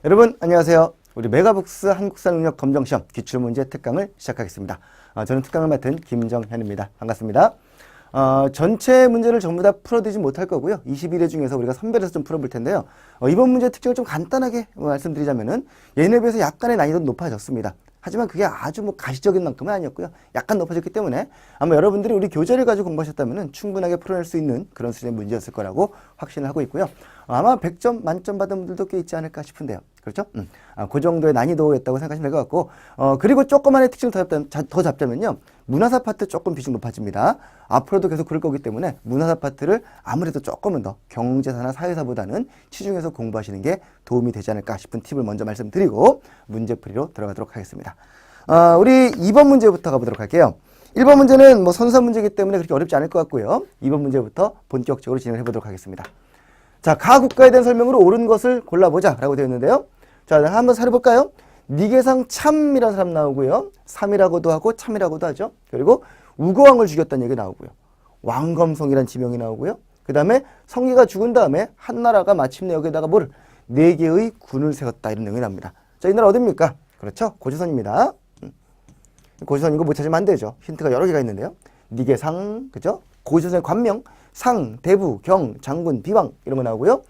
여러분 안녕하세요. 우리 메가북스 한국사 능력 검정시험 기출문제 특강을 시작하겠습니다. 저는 특강을 맡은 김정현입니다. 반갑습니다. 전체 문제를 전부 다 풀어드리지 못할 거고요. 21회 중에서 우리가 선별해서 좀 풀어볼 텐데요. 이번 문제 특징을 좀 간단하게 말씀드리자면은 예년에 비해서 약간의 난이도는 높아졌습니다. 하지만 그게 아주 가시적인 만큼은 아니었고요. 약간 높아졌기 때문에 아마 여러분들이 우리 교재를 가지고 공부하셨다면 충분하게 풀어낼 수 있는 그런 수준의 문제였을 거라고 확신을 하고 있고요. 아마 100점 만점 받은 분들도 꽤 있지 않을까 싶은데요. 그렇죠? 그 정도의 난이도였다고 생각하시면 될 것 같고, 그리고 조그만의 특징을 더 잡자면요. 문화사 파트 조금 비중 높아집니다. 앞으로도 계속 그럴 거기 때문에 문화사 파트를 아무래도 조금은 더 경제사나 사회사보다는 치중해서 공부하시는 게 도움이 되지 않을까 싶은 팁을 먼저 말씀드리고 문제풀이로 들어가도록 하겠습니다. 우리 2번 문제부터 가보도록 할게요. 1번 문제는 선수한 문제이기 때문에 그렇게 어렵지 않을 것 같고요. 2번 문제부터 본격적으로 진행해 보도록 하겠습니다. 자, 가 국가에 대한 설명으로 옳은 것을 골라보자 라고 되어 있는데요. 자, 한번 살펴볼까요? 니계상 참이라는 사람 나오고요. 삼이라고도 하고 참이라고도 하죠. 그리고 우거왕을 죽였다는 얘기 나오고요. 왕검성이라는 지명이 나오고요. 그 다음에 성기가 죽은 다음에 한나라가 마침내 여기다가 뭐를 4개의 군을 세웠다 이런 내용이 납니다. 자, 이 나라 어딥니까? 그렇죠. 고조선입니다. 고조선 이거 못 찾으면 안 되죠. 힌트가 여러 개가 있는데요. 니계상, 그죠? 고조선의 관명, 상, 대부, 경, 장군, 비왕 이런 거 나오고요.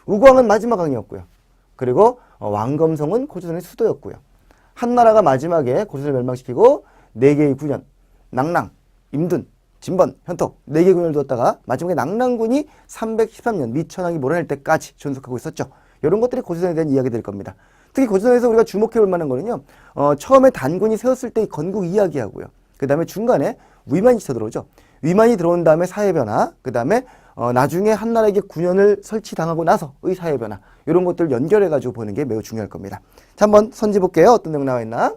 우거왕은 마지막 왕이었고요. 그리고 왕검성은 고조선의 수도였고요. 한나라가 마지막에 고조선을 멸망시키고 4개의 군현, 낭랑, 임둔, 진번, 현토 4개의 군을 두었다가 마지막에 낭랑군이 313년 미천왕이 몰아낼 때까지 존속하고 있었죠. 이런 것들이 고조선에 대한 이야기들일 겁니다. 특히 고조선에서 우리가 주목해 볼 만한 거는요. 처음에 단군이 세웠을 때의 건국 이야기하고요. 그 다음에 중간에 위만이 쳐들어오죠. 위만이 들어온 다음에 사회변화, 그 다음에 나중에 한나라에게 군현을 설치당하고 나서의 사회변화 이런 것들을 연결해가지고 보는 게 매우 중요할 겁니다. 자, 한번 선지 볼게요. 어떤 내용 나와 있나?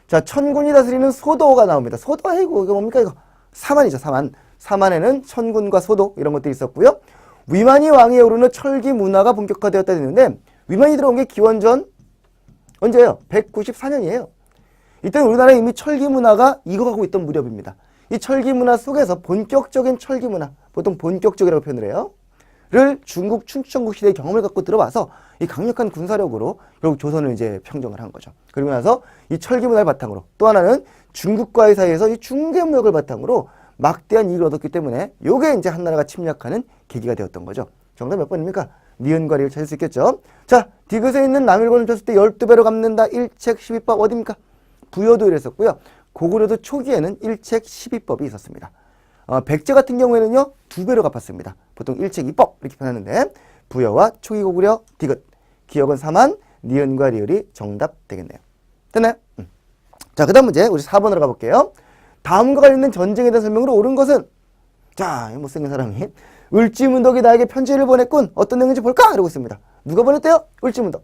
자, 천군이 다스리는 소도가 나옵니다. 소도 아이고 이거 뭡니까 이거? 사만이죠. 사만. 사만에는 천군과 소도 이런 것들이 있었고요. 위만이 왕위에 오르는 철기 문화가 본격화되었다 했는데 위만이 들어온 게 기원전 언제예요? 194년이에요. 이때는 우리나라에 이미 철기 문화가 익어가고 있던 무렵입니다. 이 철기 문화 속에서 본격적인 철기 문화, 보통 본격적이라고 표현을 해요. 를 중국 춘추전국 시대의 경험을 갖고 들어와서 이 강력한 군사력으로 결국 조선을 이제 평정을 한 거죠. 그리고 나서 이 철기 문화를 바탕으로 또 하나는 중국과의 사이에서 이 중개무역을 바탕으로 막대한 이익을 얻었기 때문에 요게 이제 한나라가 침략하는 계기가 되었던 거죠. 정답 몇 번입니까? 니은과 리을 찾을 수 있겠죠. 자, 디귿에 있는 남일권을 쳤을 때 12배로 갚는다. 1책 12법 어디입니까? 부여도 이랬었고요. 고구려도 초기에는 1책 12법이 있었습니다. 백제 같은 경우에는요 2배로 갚았습니다. 보통 1책 2법 이렇게 표현하는데 부여와 초기 고구려 디귿 기억은 4만 니은과 리을이 정답 되겠네요. 됐나요? 자, 그 다음 문제 우리 4번으로 가볼게요. 다음과 관련된 전쟁에 대한 설명으로 옳은 것은 자, 이 못생긴 사람이 을지문덕이 나에게 편지를 보냈군. 어떤 내용인지 볼까? 이러고 있습니다. 누가 보냈대요? 을지문덕.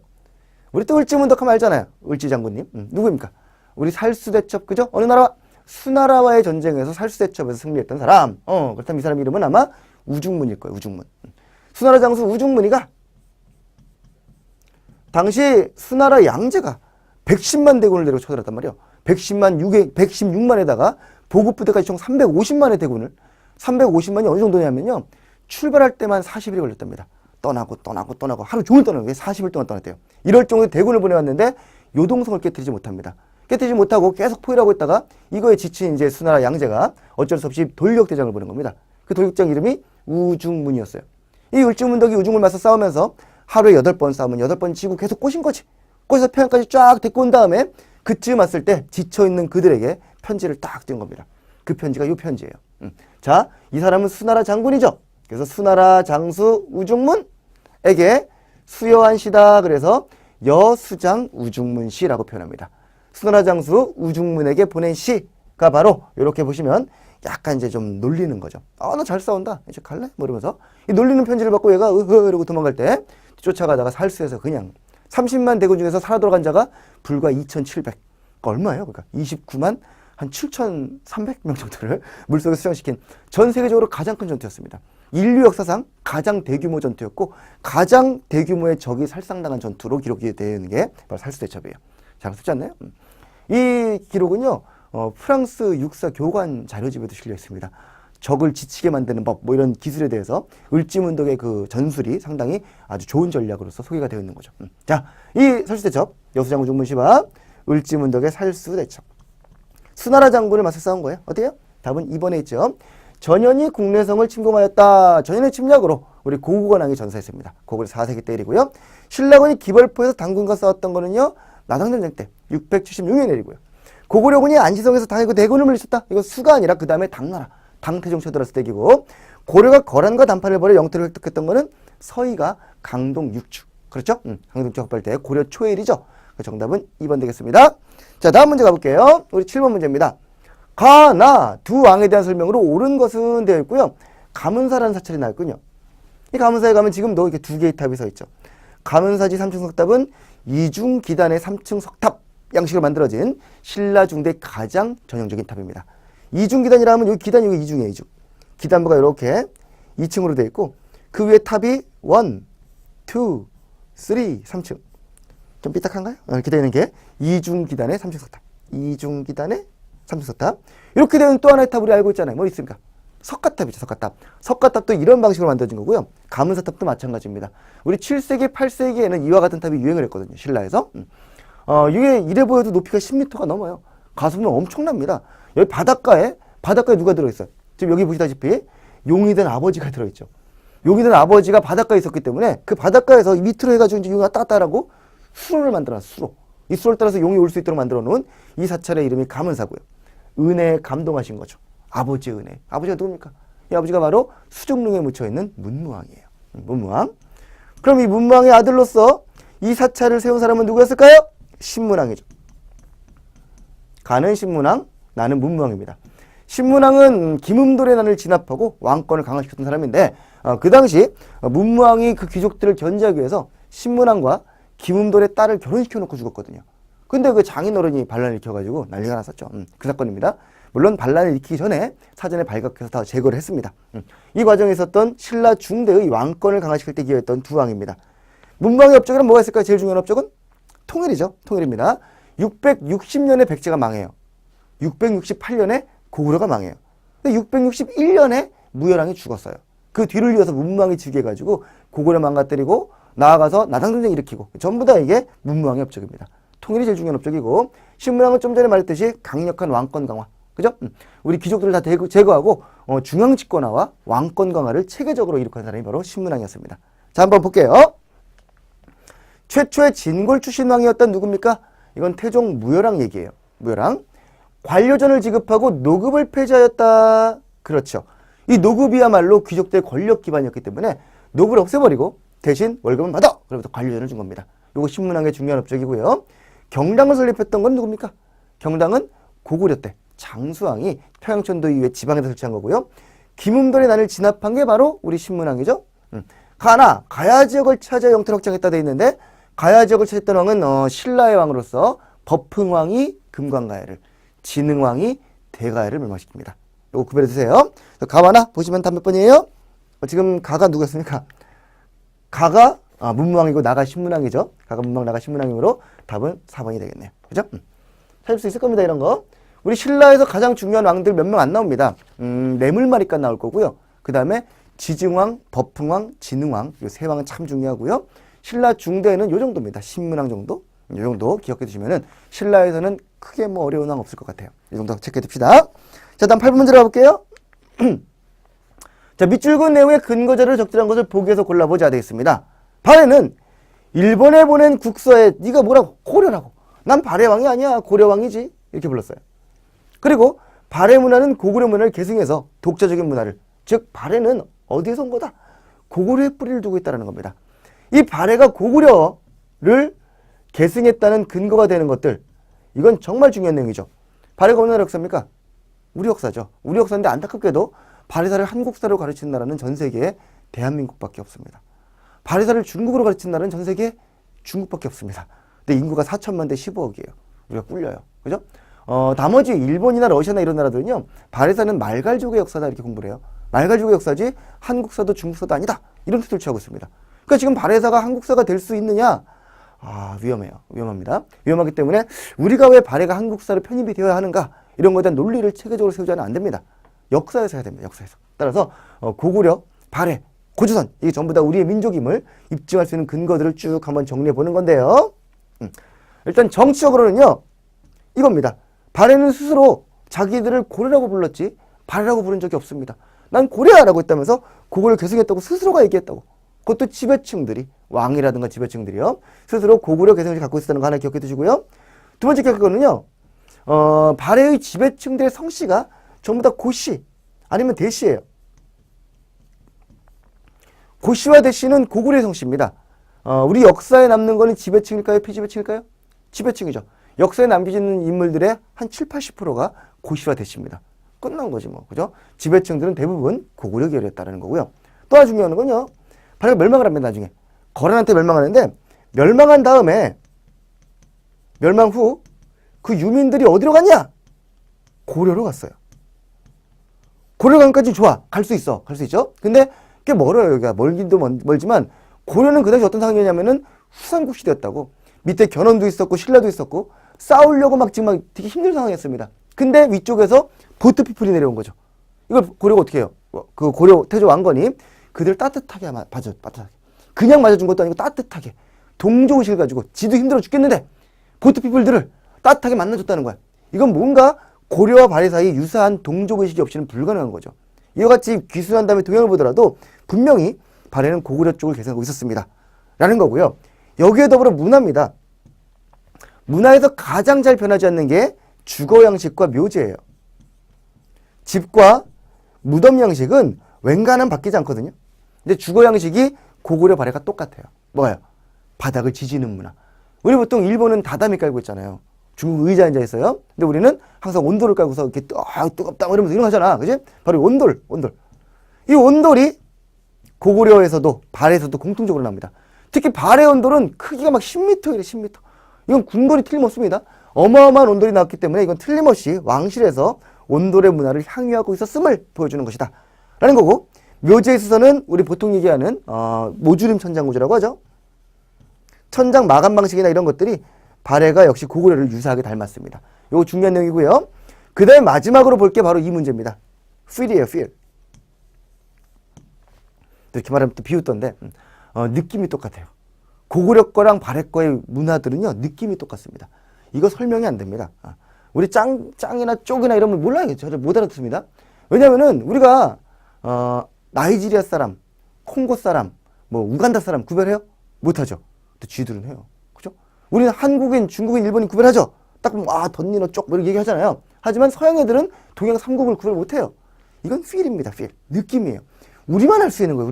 우리 또 을지문덕 하면 알잖아요. 을지장군님. 누구입니까? 우리 살수대첩, 그죠? 어느 나라와? 수나라와의 전쟁에서 살수대첩에서 승리했던 사람. 그렇다면 이 사람 이름은 아마 우중문일 거예요. 우중문. 수나라 장수 우중문이가 당시 수나라 양제가 110만 대군을 데리고 쳐들었단 말이에요. 116만에다가 보급부대까지 총 350만의 대군을 350만이 어느 정도냐면요. 출발할 때만 40일이 걸렸답니다. 떠나고 하루 종일 떠나고 40일 동안 떠났대요. 이럴 정도의 대군을 보내왔는데 요동성을 깨뜨리지 못합니다. 깨뜨리지 못하고 계속 포위하고 있다가 이거에 지친 이제 수나라 양제가 어쩔 수 없이 돌격대장을 보낸 겁니다. 그 돌격대장 이름이 우중문이었어요. 이 을지문덕이 우중을 맞서 싸우면서 하루에 8번 싸우면 8번 지고 계속 꼬신 거지. 꼬셔서 평양까지 쫙 데리고 온 다음에 그쯤 왔을 때 지쳐있는 그들에게 편지를 딱 뜬 겁니다. 그 편지가 이 편지예요. 자, 이 사람은 수나라 장군이죠. 그래서 수나라 장수 우중문에게 수여한 시다. 그래서 여수장 우중문시라고 표현합니다. 수나라 장수 우중문에게 보낸 시가 바로 이렇게 보시면 약간 이제 좀 놀리는 거죠. 너 잘 싸운다. 이제 갈래? 뭐 이러면서 이 놀리는 편지를 받고 얘가 이러고 도망갈 때 쫓아가다가 살수해서 그냥 30만 대군 중에서 살아 돌아간 자가 불과 2,700. 얼마예요? 그러니까 29만 한 7,300명 정도를 물속에 수장시킨 전 세계적으로 가장 큰 전투였습니다. 인류 역사상 가장 대규모 전투였고 가장 대규모의 적이 살상당한 전투로 기록이 되는 게 바로 살수대첩이에요. 잘 쓰지 않나요? 이 기록은요. 프랑스 육사 교관 자료집에도 실려 있습니다. 적을 지치게 만드는 법, 뭐 이런 기술에 대해서 을지문덕의 그 전술이 상당히 아주 좋은 전략으로서 소개가 되어 있는 거죠. 자, 이 설수대첩, 여수장군 종문시밥, 을지문덕의 살수대첩. 수나라 장군을 맞서 싸운 거예요. 어때요? 답은 2번에 있죠. 전현이 국내성을 침공하였다. 전현의 침략으로 우리 고구관왕이 전사했습니다. 고구려 4세기 때이고요. 신라군이 기벌포에서 당군과 싸웠던 거는요. 나당전쟁 때 676년에 일이고요. 고구려군이 안시성에서 당하고 대군을 물리쳤다. 이거 수가 아니라 그 다음에 당나라, 당태종 쳐들었을 때이고, 고려가 거란과 단판을 벌여 영토를 획득했던 거는 서희가 강동 6주. 그렇죠? 강동 6주 확보할 때 고려 초일이죠. 정답은 2번 되겠습니다. 자, 다음 문제 가볼게요. 우리 7번 문제입니다. 가, 나, 두 왕에 대한 설명으로 옳은 것은 되어 있고요. 가문사라는 사찰이 나왔군요. 이 가문사에 가면 지금도 이렇게 두 개의 탑이 서 있죠. 가문사지 3층 석탑은 이중 기단의 3층 석탑 양식으로 만들어진 신라 중대 가장 전형적인 탑입니다. 이중 기단이라 하면 여기 기단이 여기 이중이에요. 이중. 기단부가 이렇게 2층으로 되어 있고 그 위에 탑이 1, 2, 3, 3층. 좀 삐딱한가요? 이렇게 되어 있는 게 이중 기단의 3층 석탑. 이중 기단의 3층 석탑. 이렇게 되는 또 하나의 탑 우리 알고 있잖아요. 뭐 있습니까? 석가탑이죠. 석가탑. 석가탑도 이런 방식으로 만들어진 거고요. 가문사탑도 마찬가지입니다. 우리 7세기, 8세기에는 이와 같은 탑이 유행을 했거든요. 신라에서. 이게 이래 보여도 높이가 10m가 넘어요. 가수는 엄청납니다. 여기 바닷가에 누가 들어있어요? 지금 여기 보시다시피 용이 된 아버지가 들어있죠. 용이 된 아버지가 바닷가에 있었기 때문에 그 바닷가에서 밑으로 해가지고 이제 용이가 따따라고 수로를 만들어놨어요. 수로. 이 수로를 따라서 용이 올 수 있도록 만들어 놓은 이 사찰의 이름이 가문사고요. 은혜에 감동하신 거죠. 아버지의 은혜. 아버지가 누굽니까? 이 아버지가 바로 수중릉에 묻혀있는 문무왕이에요. 문무왕. 그럼 이 문무왕의 아들로서 이 사찰을 세운 사람은 누구였을까요? 신문왕이죠. 가는 신문왕, 나는 문무왕입니다. 신문왕은 김음돌의 난을 진압하고 왕권을 강화시켰던 사람인데 그 당시 문무왕이 그 귀족들을 견제하기 위해서 신문왕과 김음돌의 딸을 결혼시켜놓고 죽었거든요. 근데 그 장인어른이 반란을 일으켜가지고 난리가 났었죠. 그 사건입니다. 물론 반란을 일으키기 전에 사전에 발각해서 다 제거를 했습니다. 이 과정에 있었던 신라 중대의 왕권을 강화시킬 때 기여했던 두 왕입니다. 문무왕의 업적에는 뭐가 있을까요? 제일 중요한 업적은? 통일이죠. 통일입니다. 660년에 백제가 망해요. 668년에 고구려가 망해요. 근데 661년에 무열왕이 죽었어요. 그 뒤를 이어서 문무왕이 즉위해가지고 고구려 망가뜨리고 나아가서 나당전쟁 일으키고 전부 다 이게 문무왕의 업적입니다. 통일이 제일 중요한 업적이고 신문왕은 좀 전에 말했듯이 강력한 왕권 강화. 그죠? 우리 귀족들을 다 제거하고 중앙 집권화와 왕권 강화를 체계적으로 이룩한 사람이 바로 신문왕이었습니다. 자, 한번 볼게요. 최초의 진골 출신 왕이었던 누굽니까? 이건 태종 무열왕 얘기예요. 무열왕. 관료전을 지급하고 노급을 폐지하였다. 그렇죠. 이 노급이야말로 귀족들의 권력 기반이었기 때문에 노급을 없애버리고 대신 월급은 받아. 그러면서 관료전을 준 겁니다. 이거 신문왕의 중요한 업적이고요. 경당을 설립했던 건 누굽니까? 경당은 고구려 때 장수왕이 평양천도 이후에 지방에서 설치한 거고요. 김음돌의 난을 진압한 게 바로 우리 신문왕이죠. 가나 가야 지역을 차지해 영토를 확장했다 돼 있는데 가야 지역을 차지했던 왕은 신라의 왕으로서 법흥왕이 금관가야를, 진흥왕이 대가야를 멸망시킵니다. 이거 구별해 주세요. 가와나 보시면 답 몇 번이에요? 지금 가가 누구였습니까? 가가 문무왕이고 나가 신문왕이죠. 가가 문무왕 나가 신문왕이므로 답은 4번이 되겠네요. 그죠? 찾을 수 있을 겁니다. 이런 거. 우리 신라에서 가장 중요한 왕들 몇 명 안 나옵니다. 뇌물마리간 나올 거고요. 그 다음에 지증왕, 법흥왕, 진흥왕 이 세 왕은 참 중요하고요. 신라 중대는 요 정도입니다. 신문왕 정도? 요 정도 기억해 두시면은 신라에서는 크게 뭐 어려운 왕 없을 것 같아요. 이 정도 체크해 둡시다. 자, 다음 8번 문제 가볼게요. 자, 밑줄근 내용의 근거자를 적절한 것을 보기에서 골라보자 되겠습니다. 발해는 일본에 보낸 국서에 네가 뭐라고? 고려라고. 난 발해왕이 아니야. 고려왕이지. 이렇게 불렀어요. 그리고 발해 문화는 고구려 문화를 계승해서 독자적인 문화를, 즉 발해는 어디에서 온 거다? 고구려의 뿌리를 두고 있다는 겁니다. 이 발해가 고구려를 계승했다는 근거가 되는 것들, 이건 정말 중요한 내용이죠. 발해가 어느 나라 역사입니까? 우리 역사죠. 우리 역사인데 안타깝게도 발해사를 한국사로 가르치는 나라는 전 세계에 대한민국밖에 없습니다. 발해사를 중국으로 가르치는 나라는 전 세계에 중국밖에 없습니다. 근데 인구가 4천만 대 15억이에요. 우리가 꿀려요. 그죠? 나머지 일본이나 러시아나 이런 나라들은요, 발해사는 말갈족의 역사다 이렇게 공부를 해요. 말갈족의 역사지 한국사도 중국사도 아니다. 이런 뜻을 취하고 있습니다. 그러니까 지금 발해사가 한국사가 될 수 있느냐? 위험해요. 위험합니다. 위험하기 때문에 우리가 왜 발해가 한국사로 편입이 되어야 하는가? 이런 것에 대한 논리를 체계적으로 세우지 않으면 안 됩니다. 역사에서 해야 됩니다. 역사에서. 따라서 고구려, 발해, 고조선 이게 전부 다 우리의 민족임을 입증할 수 있는 근거들을 쭉 한번 정리해 보는 건데요. 일단 정치적으로는요. 이겁니다. 발해는 스스로 자기들을 고려라고 불렀지 발해라고 부른 적이 없습니다. 난 고려라고 했다면서 고구려를 계승했다고 스스로가 얘기했다고. 그것도 지배층들이 왕이라든가 지배층들이요. 스스로 고구려 개성을 갖고 있었다는 거 하나 기억해 두시고요. 두 번째 기억할 거는요. 발해의 지배층들의 성씨가 전부 다 고씨 아니면 대씨예요. 고씨와 대씨는 고구려의 성씨입니다. 우리 역사에 남는 거는 지배층일까요? 피지배층일까요? 지배층이죠. 역사에 남겨지는 인물들의 한 7, 80%가 고씨와 대씨입니다. 끝난 거지 뭐. 그죠? 지배층들은 대부분 고구려 계열이었다는 거고요. 또 하나 중요한 건요. 발해가 멸망을 합니다. 나중에. 거란한테 멸망하는데 멸망한 다음에 멸망 후 그 유민들이 어디로 갔냐? 고려로 갔어요. 고려강까지 좋아. 갈 수 있어. 갈 수 있죠? 근데 꽤 멀어요. 여기가 멀긴도 멀지만 고려는 그 당시 어떤 상황이었냐면은 후삼국 시대였다고. 밑에 견훤도 있었고 신라도 있었고 싸우려고 막 지금 막 되게 힘든 상황이었습니다. 근데 위쪽에서 보트피플이 내려온 거죠. 이걸 고려가 어떻게 해요? 그 고려 태조 왕건이 그들 따뜻하게 봐줘. 따뜻하게. 그냥 맞아준 것도 아니고 따뜻하게. 동조의식을 가지고 지도 힘들어 죽겠는데 보트피플들을 따뜻하게 만나줬다는 거야. 이건 뭔가 고려와 발해 사이 유사한 동족의식이 없이는 불가능한 거죠. 이와 같이 귀순한 다음에 동향을 보더라도 분명히 발해는 고구려 쪽을 계승하고 있었습니다. 라는 거고요. 여기에 더불어 문화입니다. 문화에서 가장 잘 변하지 않는 게 주거 양식과 묘지예요. 집과 무덤 양식은 웬간하면 바뀌지 않거든요. 근데 주거 양식이 고구려 발해가 똑같아요. 뭐예요? 바닥을 지지는 문화. 우리 보통 일본은 다다미 깔고 있잖아요. 중국 의자 앉아 있어요. 근데 우리는 항상 온돌을 깔고서 이렇게 뜨겁다 이러면서 이런 거 하잖아. 그지? 바로 온돌. 이 온돌이 고구려에서도 발해에서도 공통적으로 나옵니다. 특히 발해 온돌은 크기가 막 10m 이래 10m. 이건 궁궐이 틀림없습니다. 어마어마한 온돌이 나왔기 때문에 이건 틀림없이 왕실에서 온돌의 문화를 향유하고 있었음을 보여주는 것이다. 라는 거고 묘지에 있어서는 우리 보통 얘기하는 모주림 천장 구조라고 하죠. 천장 마감 방식이나 이런 것들이 발해가 역시 고구려를 유사하게 닮았습니다. 이거 중요한 내용이고요. 그 다음에 마지막으로 볼 게 바로 이 문제입니다. feel이에요, feel. 이렇게 말하면 또 비웃던데 느낌이 똑같아요. 고구려 거랑 발해 거의 문화들은요. 느낌이 똑같습니다. 이거 설명이 안 됩니다. 우리 짱이나 쪽이나 이러면 몰라요. 저를 못 알아듣습니다. 왜냐면은 우리가 나이지리아 사람, 콩고 사람, 뭐 우간다 사람 구별해요? 못하죠. 근데 쥐들은 해요. 그죠? 우리는 한국인, 중국인, 일본인 구별하죠. 딱 보면 덧니너 쪽 뭐 이렇게 얘기하잖아요. 하지만 서양 애들은 동양 3국을 구별 못해요. 이건 feel입니다. feel. 느낌이에요. 우리만 할 수 있는 거예요.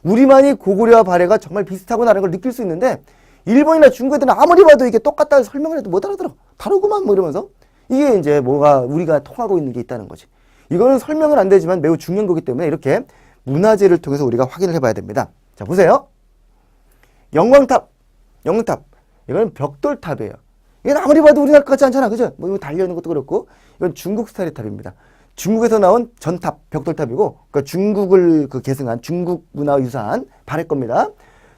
우리만이 고구려와 발해가 정말 비슷하구나라는 걸 느낄 수 있는데 일본이나 중국 애들은 아무리 봐도 이게 똑같다 설명을 해도 못 알아들어. 다르구만 뭐 이러면서 이게 이제 뭐가 우리가 통하고 있는 게 있다는 거지. 이거는 설명은 안 되지만 매우 중요한 거기 때문에 이렇게 문화재를 통해서 우리가 확인을 해봐야 됩니다. 자 보세요. 영광탑. 이건 벽돌탑이에요. 이건 아무리 봐도 우리나라 것 같지 않잖아. 그죠? 뭐 달려있는 것도 그렇고 이건 중국 스타일의 탑입니다. 중국에서 나온 전탑, 벽돌탑이고 그러니까 중국을 계승한 중국 문화와 유사한 발해 겁니다.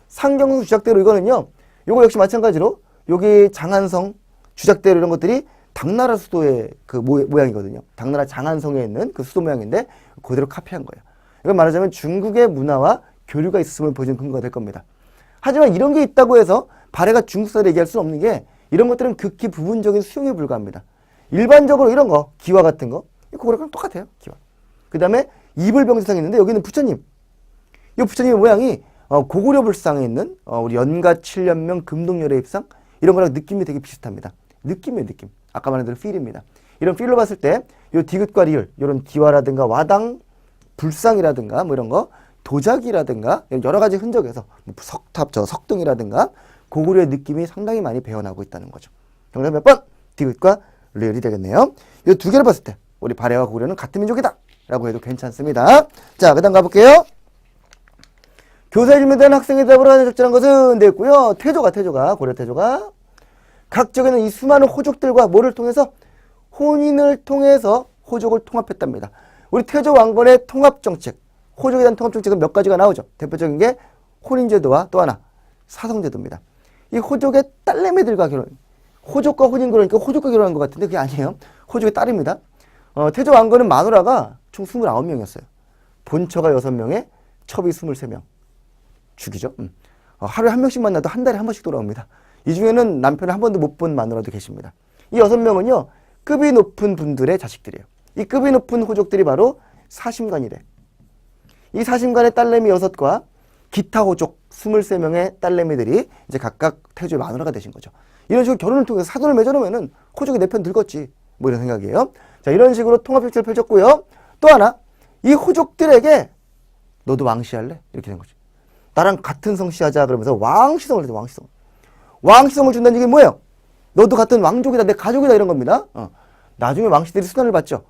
상경성 주작대로 이거는요. 요거 역시 마찬가지로 여기 장안성, 주작대로 이런 것들이 당나라 수도의 그 모양이거든요. 당나라 장안성에 있는 그 수도 모양인데 그대로 카피한 거예요. 이건 말하자면 중국의 문화와 교류가 있었음을 보여주는 근거가 될 겁니다. 하지만 이런 게 있다고 해서 발해가 중국사를 얘기할 수는 없는 게 이런 것들은 극히 부분적인 수용에 불과합니다. 일반적으로 이런 거, 기와 같은 거 그거랑 똑같아요. 기와. 그 다음에 이불병지상이 있는데 여기는 부처님. 이 부처님의 모양이 고구려 불상에 있는 우리 연가 7년명 금동열의 입상 이런 거랑 느낌이 되게 비슷합니다. 느낌이에요. 느낌. 아까 말한 대로 필입니다. 이런 필로 봤을 때 이 디귿과 리을 이런 기와라든가 와당, 불상이라든가 뭐 이런 거 도자기라든가 여러 가지 흔적에서 석탑, 석등이라든가 고구려의 느낌이 상당히 많이 배어나고 있다는 거죠. 정답 몇 번? 디귿과 리을이 되겠네요. 이 두 개를 봤을 때 우리 발해와 고구려는 같은 민족이다 라고 해도 괜찮습니다. 자, 그 다음 가볼게요. 교사에 질문된 학생의 대답으로 하는 적절한 것은 됐고요. 태조가 고려 태조가 각적에는 이 수많은 호족들과 뭐를 통해서 혼인을 통해서 호족을 통합했답니다. 우리 태조 왕건의 통합정책, 호족에 대한 통합정책은 몇 가지가 나오죠. 대표적인 게 혼인제도와 또 하나 사성제도입니다. 이 호족의 딸내미들과 결혼, 호족과 혼인 그러니까 호족과 결혼한 것 같은데 그게 아니에요. 호족의 딸입니다. 태조 왕건은 마누라가 총 29명이었어요. 본처가 6명에 첩이 23명. 죽이죠. 하루에 한 명씩 만나도 한 달에 한 번씩 돌아옵니다. 이 중에는 남편을 한 번도 못 본 마누라도 계십니다. 이 6명은요. 급이 높은 분들의 자식들이에요. 이 급이 높은 호족들이 바로 사심관이래. 이 사심관의 딸내미 6과 기타 호족 23명의 딸내미들이 이제 각각 태조의 마누라가 되신 거죠. 이런 식으로 결혼을 통해서 사돈을 맺어놓으면은 호족이 내 편 들겠지. 뭐 이런 생각이에요. 자, 이런 식으로 통합정책을 펼쳤고요. 또 하나, 이 호족들에게 너도 왕씨할래? 이렇게 된 거죠. 나랑 같은 성씨하자 그러면서 왕씨성을 해서 왕씨성. 왕씨성을 준다는 얘기 뭐예요? 너도 같은 왕족이다, 내 가족이다 이런 겁니다. 나중에 왕씨들이 수단을 받죠.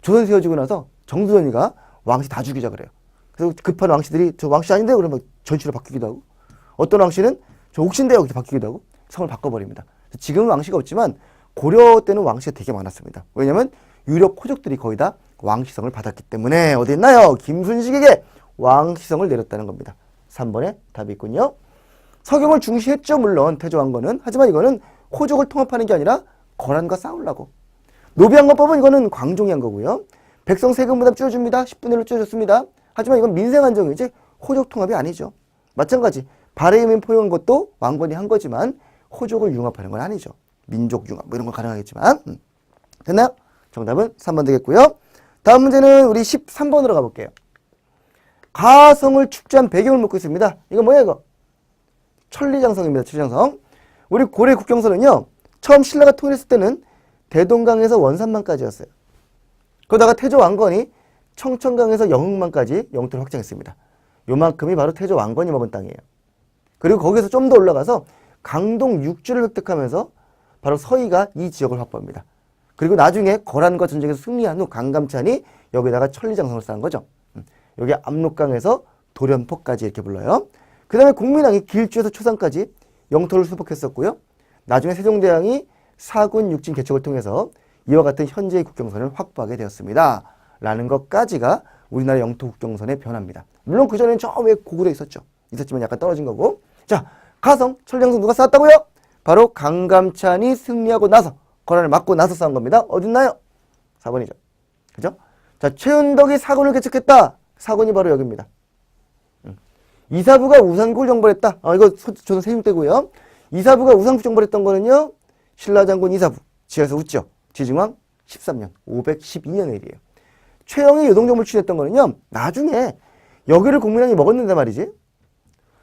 조선 세워지고 나서 정두전이가 왕씨 다 죽이자 그래요. 그래서 급한 왕씨들이 저 왕씨 아닌데요? 그러면 전씨로 바뀌기도 하고 어떤 왕씨는 저 옥신데요? 이렇게 바뀌기도 하고 성을 바꿔버립니다. 지금은 왕씨가 없지만 고려 때는 왕씨가 되게 많았습니다. 왜냐하면 유력 호족들이 거의 다 왕씨성을 받았기 때문에 어디 있나요? 김순식에게 왕씨성을 내렸다는 겁니다. 3번에 답이 있군요. 서경을 중시했죠. 물론 태조왕건은. 하지만 이거는 호족을 통합하는 게 아니라 거란과 싸우려고. 노비왕건법은 이거는 광종이 한 거고요. 백성 세금 부담 줄여줍니다. 10분의 1로 줄여줬습니다. 하지만 이건 민생안정이지 호족 통합이 아니죠. 마찬가지 발해임인 포용한 것도 왕건이 한 거지만 호족을 융합하는 건 아니죠. 민족 융합 뭐 이런 건 가능하겠지만 됐나요? 정답은 3번 되겠고요. 다음 문제는 우리 13번으로 가볼게요. 가성을 축제한 배경을 묻고 있습니다. 이거 뭐예요 이거? 천리장성입니다. 천리장성. 우리 고려 국경선은요. 처음 신라가 통일했을 때는 대동강에서 원산만까지였어요. 그러다가 태조 왕건이 청천강에서 영흥만까지 영토를 확장했습니다. 요만큼이 바로 태조 왕건이 먹은 땅이에요. 그리고 거기서 좀 더 올라가서 강동 6주를 획득하면서 바로 서희가 이 지역을 확보합니다. 그리고 나중에 거란과 전쟁에서 승리한 후 강감찬이 여기다가 천리장성을 쌓은 거죠. 여기 압록강에서 도련포까지 이렇게 불러요. 그 다음에 공민왕이 길주에서 초산까지 영토를 수복했었고요. 나중에 세종대왕이 사군 육진 개척을 통해서 이와 같은 현재의 국경선을 확보하게 되었습니다. 라는 것까지가 우리나라 영토 국경선의 변화입니다. 물론 그전에는 저 위에 고구려에 있었지만 약간 떨어진 거고. 자, 가성, 천리장성 누가 쌓았다고요? 바로 강감찬이 승리하고 나서 거란을 막고 나서 쌓은 겁니다. 어딨나요? 4번이죠. 그죠? 자, 최은덕이 사군을 개척했다. 사군이 바로 여기입니다. 이사부가 우산국을 정벌했다. 이거 조선 세종 때고요. 이사부가 우산국 정벌했던 거는요. 신라장군 이사부, 지에서 웃죠. 지증왕 13년, 512년의 일이에요. 최영이 요동정벌 취했던 거는요. 나중에 여기를 공민왕이 먹었는데 말이지.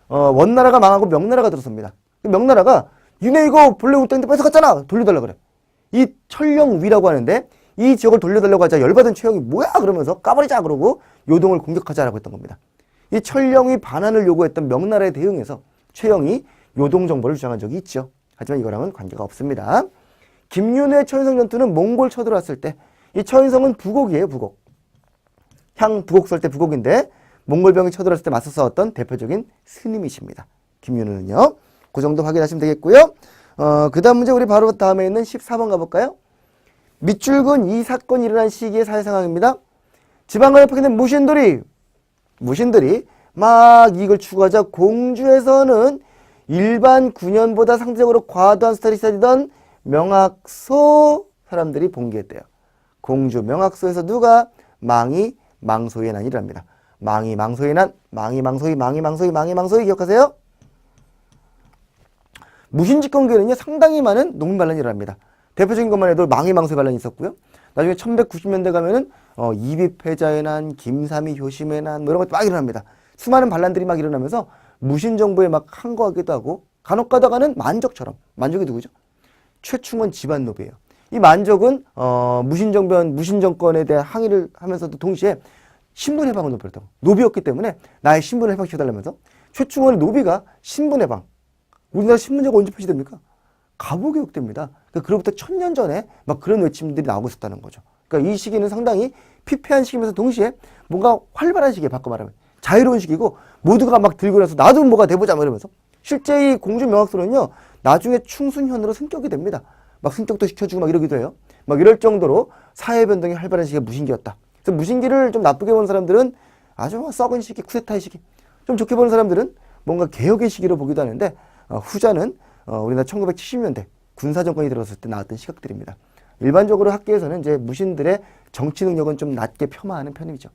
원나라가 망하고 명나라가 들어섭니다. 명나라가 니네 이거 본래 우리 땅인데 뺏어갔잖아. 돌려달라 그래. 이 천령위라고 하는데 이 지역을 돌려달라고 하자 열받은 최영이 뭐야 그러면서 까버리자 그러고 요동을 공격하자라고 했던 겁니다. 이 천령위 반환을 요구했던 명나라에 대응해서 최영이 요동정벌을 주장한 적이 있죠. 하지만 이거랑은 관계가 없습니다. 김윤의 처인성 전투는 몽골 쳐들어왔을 때 이 처인성은 부곡이에요. 부곡. 향 부곡 설 때 부곡인데 몽골병이 쳐들어왔을 때 맞서 싸웠던 대표적인 스님이십니다. 김윤은요. 그 정도 확인하시면 되겠고요. 그 다음 문제 우리 바로 다음에 있는 14번 가볼까요? 밑줄근 이 사건이 일어난 시기의 사회 상황입니다. 지방간에 파견된 무신들이 막 이익을 추구하자 공주에서는 일반 군연보다 상대적으로 과도한 스타일이 시달리던 명학소 사람들이 봉기했대요. 공주 명학소에서 누가 망이 망소의 난이랍니다. 망이 망소의 난, 망이 망소의 기억하세요? 무신직권계는요 상당히 많은 농민 반란이 일어납니다. 대표적인 것만 해도 망이 망소의 반란이 있었고요. 나중에 1190년대 가면은 이비패자의 난, 김삼이 효심의 난, 뭐 이런 것도 막 일어납니다. 수많은 반란들이 막 일어나면서 무신정부에 막 항거하기도 하고 간혹 가다가는 만족처럼, 만족이 누구죠? 최충원 집안 노비예요. 이 만족은 무신정권에 대한 항의를 하면서도 동시에 신분해방을 노렸다고. 노비였기 때문에 나의 신분을 해방시켜달라면서 최충원의 노비가 신분해방. 우리나라 신분제가 언제 폐지됩니까? 갑오개혁됩니다. 그로부터 1000년 전에 막 그런 외침들이 나오고 있었다는 거죠. 그러니까 이 시기는 상당히 피폐한 시기면서 동시에 뭔가 활발한 시기에 바꿔 말하면 자유로운 시기고 모두가 막 들고 나서 나도 뭐가 돼보자 뭐 이러면서 실제 이 공주 명학소는요 나중에 충순현으로 승격이 됩니다. 막 승격도 시켜주고 막 이러기도 해요. 막 이럴 정도로 사회 변동이 활발한 시기가 무신기였다. 그래서 무신기를 좀 나쁘게 보는 사람들은 아주 썩은 시기, 쿠데타의 시기. 좀 좋게 보는 사람들은 뭔가 개혁의 시기로 보기도 하는데 후자는 우리나라 1970년대 군사정권이 들어섰을 때 나왔던 시각들입니다. 일반적으로 학계에서는 이제 무신들의 정치 능력은 좀 낮게 폄하하는 편이죠.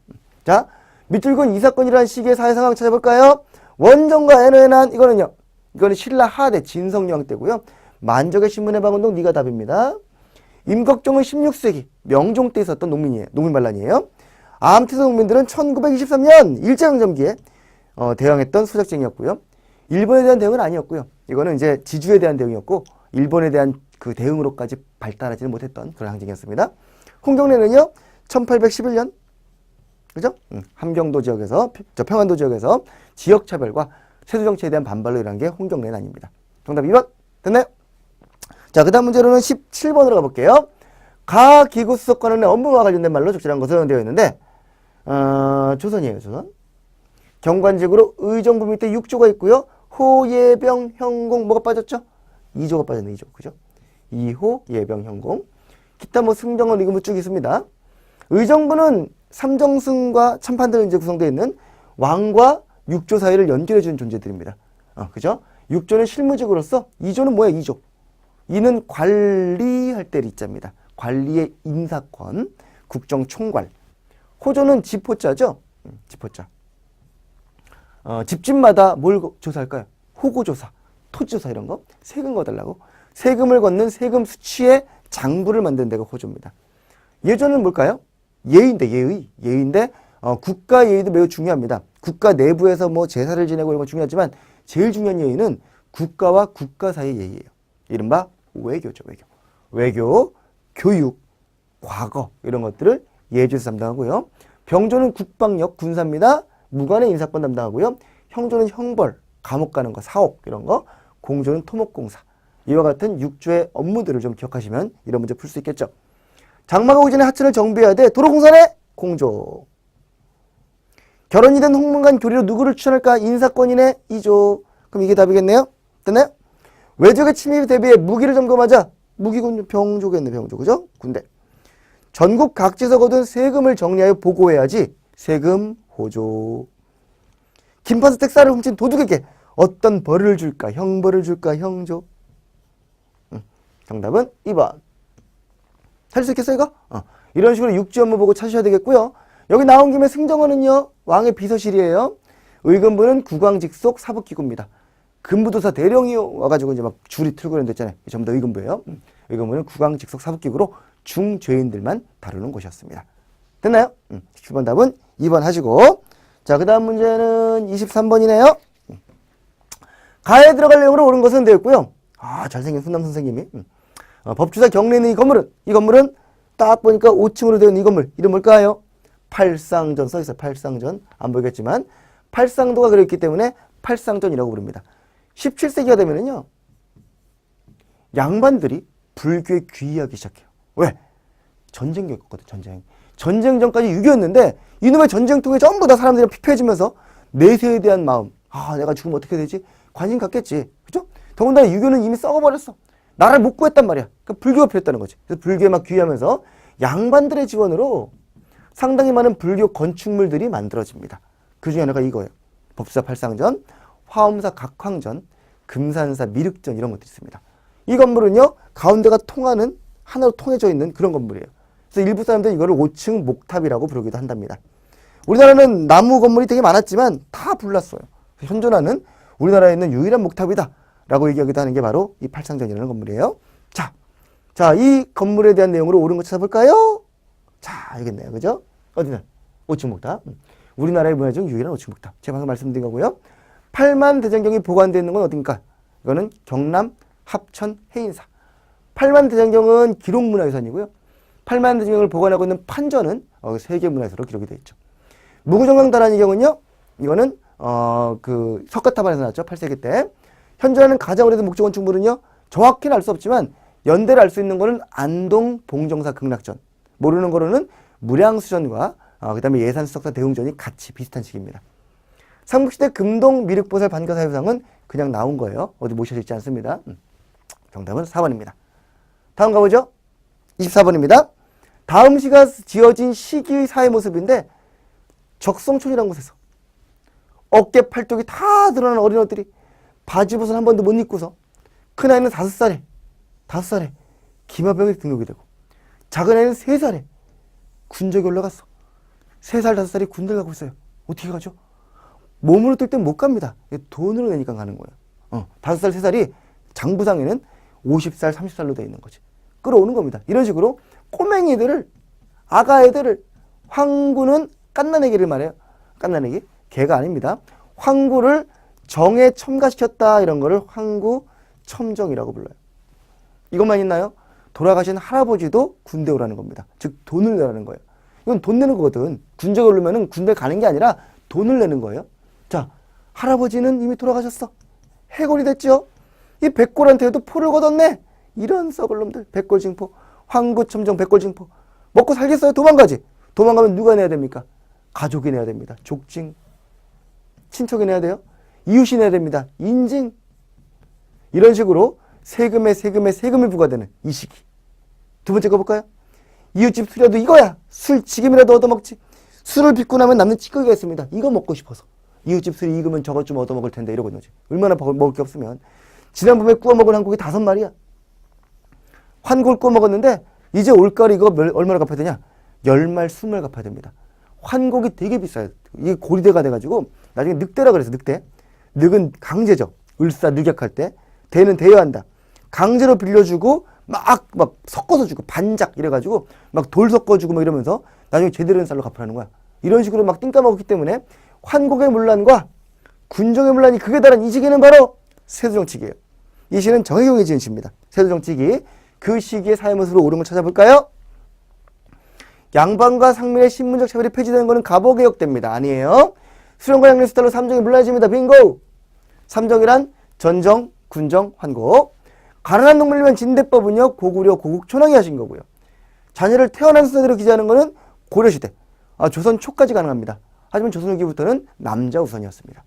자, 밑줄근 이 사건이라는 시기의 사회 상황 찾아볼까요? 원정과 애너의 난, 이거는 신라 하대 진성여왕 때고요. 만적의 신문의 방운동 네가 답입니다. 임꺽정은 16세기 명종 때 있었던 농민이에요. 농민반란이에요. 암태소 농민들은 1923년 일제강점기에 대항했던 소작쟁이였고요. 일본에 대한 대응은 아니었고요. 이거는 이제 지주에 대한 대응이었고 일본에 대한 그 대응으로까지 발달하지는 못했던 그런 항쟁이었습니다. 홍경래는요 1811년 그죠? 함경도 지역에서 평안도 지역에서 지역차별과 세수정치에 대한 반발로 일어난 게 홍경래 난입니다. 정답 2번 됐나요? 자, 그 다음 문제로는 17번으로 가볼게요. 가기구수석관원의 업무와 관련된 말로 적절한 것은 되어 있는데 조선이에요. 조선. 경관직으로 의정부 밑에 6조가 있고요. 호, 예병, 현공 뭐가 빠졌죠? 2조가 빠졌네. 2조. 그죠? 2호, 예병, 현공. 기타 뭐 승정원, 이거 쭉 있습니다. 의정부는 삼정승과 참판들로 이제 구성되어 있는 왕과 6조 사이를 연결해주는 존재들입니다. 그죠? 6조는 실무직으로서 2조는 뭐야? 2조. 이는 관리할 때 리자입니다. 관리의 인사권, 국정총괄. 호조는 지포자죠? 지포자. 집집마다 뭘 조사할까요? 호고조사, 토지조사 이런 거. 세금 거달라고. 세금을 걷는 세금 수취의 장부를 만드는 데가 호조입니다. 예조는 뭘까요? 예의인데, 예의인데, 국가 예의도 매우 중요합니다. 국가 내부에서 뭐 제사를 지내고 이런 건 중요하지만 제일 중요한 예의는 국가와 국가 사이의 예의예요. 이른바 외교죠, 외교. 외교, 교육, 과거 이런 것들을 예조에서 담당하고요. 병조는 국방력, 군사입니다. 무관의 인사권 담당하고요. 형조는 형벌, 감옥 가는 거, 사옥 이런 거. 공조는 토목공사. 이와 같은 6조의 업무들을 좀 기억하시면 이런 문제 풀 수 있겠죠. 장마가 오기 전에 하천을 정비해야 돼. 도로공사네? 공조. 결혼이 된 홍문관 교리로 누구를 추천할까? 인사권이네? 2조. 그럼 이게 답이겠네요? 됐나요? 외적의 침입에 대비해 무기를 점검하자. 무기군 병조겠네. 병조. 그죠? 군대. 전국 각지에서 거둔 세금을 정리하여 보고해야지. 세금 호조. 김판서 택사를 훔친 도둑에게 어떤 벌을 줄까? 형벌을 줄까? 형조. 정답은 2번. 할 수 있겠어요, 이거? 이런 식으로 육지 업무 보고 찾으셔야 되겠고요. 여기 나온 김에 승정원은요, 왕의 비서실이에요. 의금부는 국왕직속 사법기구입니다. 금부도사 대령이 와가지고 이제 막 줄이 틀고 이런 데 있잖아요. 전부 다 의금부예요. 의금부는 국왕직속 사법기구로 중죄인들만 다루는 곳이었습니다. 됐나요? 17번 답은 2번 하시고. 자, 그 다음 문제는 23번이네요. 가에 들어갈 내용으로 옳은 것은 되었고요. 잘생긴 훈남 선생님이. 법주사 경례는 이 건물은 딱 보니까 5층으로 되어 있는 이 건물. 이름 뭘까요? 팔상전 써있어요. 팔상전. 안 보이겠지만 팔상도가 그랬기 때문에 팔상전이라고 부릅니다. 17세기가 되면은요. 양반들이 불교에 귀의하기 시작해요. 왜? 전쟁 겪었거든. 전쟁 전까지 6.25였는데 이놈의 전쟁통에 전부 다 사람들이 피폐해지면서 내세에 대한 마음. 내가 죽으면 어떻게 되지? 관심 갖겠지. 그죠? 더군다나 6.25는 이미 썩어버렸어. 나라를 못 구했단 말이야. 그러니까 불교가 필요했다는 거지. 그래서 불교에 막 귀의하면서 양반들의 지원으로 상당히 많은 불교 건축물들이 만들어집니다. 그 중에 하나가 이거예요. 법수사 팔상전, 화엄사 각황전, 금산사 미륵전 이런 것들이 있습니다. 이 건물은요. 가운데가 통하는 하나로 통해져 있는 그런 건물이에요. 그래서 일부 사람들은 이거를 5층 목탑이라고 부르기도 한답니다. 우리나라는 나무 건물이 되게 많았지만 다 불났어요. 현존하는 우리나라에 있는 유일한 목탑이다 라고 얘기하기도 하는 게 바로 이 팔상전이라는 건물이에요. 자, 이 건물에 대한 내용으로 옳은 거 찾아볼까요? 자, 알겠네요. 그죠? 어디는? 5층 목탑. 우리나라의 문화 중 유일한 5층 목탑. 제가 방금 말씀드린 거고요. 팔만대장경이 보관되어 있는 건 어딘가? 이거는 경남 합천 해인사. 팔만대장경은 기록문화유산이고요. 팔만대장경을 보관하고 있는 판전은 세계문화유산으로 기록이 되어 있죠. 무구정강다라는 경우는요. 이거는 그 석가탑안에서 나왔죠. 8세기 때. 현존하는 가장 오래된 목조 건축물은요. 정확히는 알 수 없지만 연대를 알 수 있는 거는 안동 봉정사 극락전. 모르는 거로는 무량수전과 그 다음에 예산수석사 대웅전이 같이 비슷한 시기입니다. 삼국시대 금동 미륵보살 반가사유상은 그냥 나온 거예요. 어디 모셔져 있지 않습니다. 정답은 4번입니다. 다음 가보죠. 24번입니다. 다음 시가 지어진 시기의 사회 모습인데 적성촌이라는 곳에서 어깨 팔뚝이 다 드러나는 어린애들이 바지벗은 한 번도 못 입고서 큰아이는 5살에 기마병에 등록이 되고 작은 아이는 3살에 군적이 올라갔어. 3살, 5살이 군대를 가고 있어요. 어떻게 가죠? 몸으로 뛸 땐 못 갑니다. 돈으로 내니까 가는 거예요. 5살, 3살이 장부상에는 50살, 30살로 되어 있는 거지. 끌어오는 겁니다. 이런 식으로 꼬맹이들을, 아가애들을, 황구는 깐나내기를 말해요. 깐나내기? 개가 아닙니다. 황구를 정에 첨가시켰다, 이런 거를 황구 첨정이라고 불러요. 이것만 있나요? 돌아가신 할아버지도 군대 오라는 겁니다. 즉 돈을 내라는 거예요. 이건 돈 내는 거거든. 군적이 오르면은 군대 가는 게 아니라 돈을 내는 거예요. 자, 할아버지는 이미 돌아가셨어. 해골이 됐죠. 이 백골한테도 포를 걷었네. 이런 썩을 놈들. 백골징포, 황구첨정 백골징포. 먹고 살겠어요? 도망가지. 도망가면 누가 내야 됩니까? 가족이 내야 됩니다. 족징. 친척이 내야 돼요. 이웃이 내야 됩니다. 인징. 이런 식으로 세금이 부과되는 이 시기. 두 번째 거 볼까요? 이웃집 술이라도 이거야. 술 지금이라도 얻어먹지. 술을 빚고 나면 남는 찌꺼기가 있습니다. 이거 먹고 싶어서. 이웃집 술이 익으면 저것 좀 얻어먹을 텐데 이러고 있는 거지. 얼마나 먹을 게 없으면. 지난 봄에 구워 먹은 한국이 5마리야. 환골 구워 먹었는데 이제 올가을 이거 얼마나 갚아야 되냐? 10말, 20말 갚아야 됩니다. 환곡이 되게 비싸요. 이게 고리대가 돼가지고 나중에 늑대라 그래서 늑대. 늑은 강제죠. 을사 늑약할 때. 대는 대여한다. 강제로 빌려주고 막 섞어서 주고 반작 이래가지고 막 돌 섞어주고 막 이러면서 나중에 제대로 된 쌀로 갚으라는 거야. 이런 식으로 막 띵까먹었기 때문에 환곡의 문란과 군정의 문란이 극에 달한 이 시기는 바로 세조정치기예요. 이 시는 정혜경이 지은 시입니다. 세조정치기. 그 시기의 사회 모습으로 옳은 걸 찾아볼까요? 양반과 상민의 신분적 차별이 폐지되는 것은 갑오개혁 때입니다. 아니에요. 수령과 양령 수달로 삼정이 문란해집니다. 빙고! 삼정이란 전정, 군정, 환곡. 가난한 농민이면 진대법은요, 고구려, 고국, 촌왕이 하신 거고요. 자녀를 태어난 순서대로 기재하는 것은 고려시대, 조선 초까지 가능합니다. 하지만 조선 후기부터는 남자 우선이었습니다.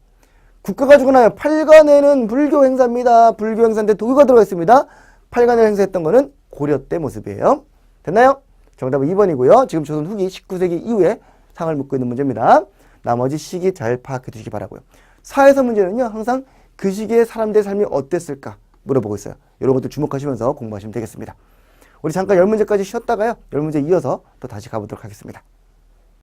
국가가 주고 나요. 팔관에는 불교 행사입니다. 불교 행사인데 도교가 들어가 있습니다. 팔관을 행사했던 거는 고려 때 모습이에요. 됐나요? 정답은 2번이고요. 지금 조선 후기 19세기 이후에 상을 묻고 있는 문제입니다. 나머지 시기 잘 파악해 두시기 바라고요. 사회사 문제는요, 항상 그 시기에 사람들의 삶이 어땠을까 물어보고 있어요. 이런 것도 주목하시면서 공부하시면 되겠습니다. 우리 잠깐 10문제까지 쉬었다가요, 10문제 이어서 또 다시 가보도록 하겠습니다.